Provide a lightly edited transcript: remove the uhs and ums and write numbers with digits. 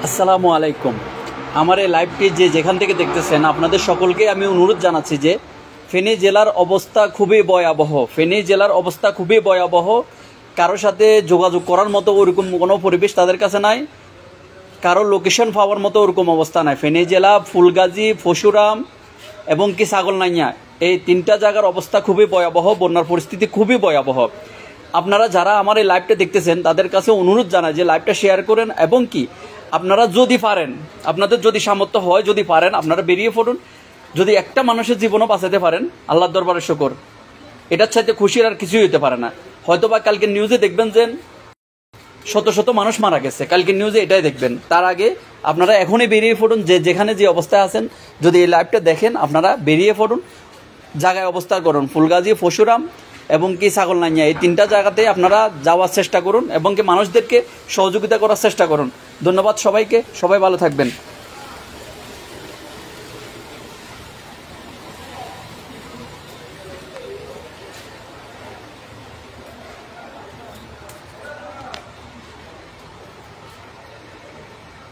আসসালামু আলাইকুম। আমার এই লাইভটি যেখান থেকে দেখতেছেন আপনাদের সকলকে আমি অনুরোধ জানাচ্ছি যে ফেনী জেলার অবস্থা খুবই ভয়াবহ। ফেনী জেলার অবস্থা খুবই ভয়াবহ। কারোর সাথে যোগাযোগ করার মতো ওরকম কোনো পরিবেশ তাদের কাছে নাই, কারো লোকেশন পাওয়ার মতো ওরকম অবস্থা নাই। ফেনী জেলা ফুলগাজী, পরশুরাম এবং কি ছাগলনাইয়া, এই তিনটা জায়গার অবস্থা খুবই ভয়াবহ। বন্যার পরিস্থিতি খুবই ভয়াবহ। আপনারা যারা আমার এই লাইভটা দেখতেছেন তাদের কাছে অনুরোধ জানায় যে লাইভটা শেয়ার করেন এবং কি আপনারা যদি পারেন, আপনাদের যদি সামর্থ্য হয়, যদি পারেন আপনারা বেরিয়ে পড়ুন। যদি একটা মানুষের জীবনও বাঁচাতে পারেন আল্লাহর দরবারে শুকর, এটার চাইতে খুশির আর কিছুই হতে পারে না। হয়তোবা কালকে নিউজে দেখবেন যে শত শত মানুষ মারা গেছে, কালকে নিউজে এটাই দেখবেন। তার আগে আপনারা এখনই বেরিয়ে পড়ুন। যেখানে যে অবস্থায় আছেন, যদি এই লাইভটা দেখেন আপনারা বেরিয়ে পড়ুন, জায়গায় অবস্থান করুন। ফুলগাজী, পরশুরাম এবং কি ছাগলনাইয়া, এই তিনটা জায়গাতে আপনারা যাওয়ার চেষ্টা করুন এবং কি মানুষদেরকে সহযোগিতা করার চেষ্টা করুন। ধন্যবাদ সবাইকে, সবাই ভালো থাকবেন।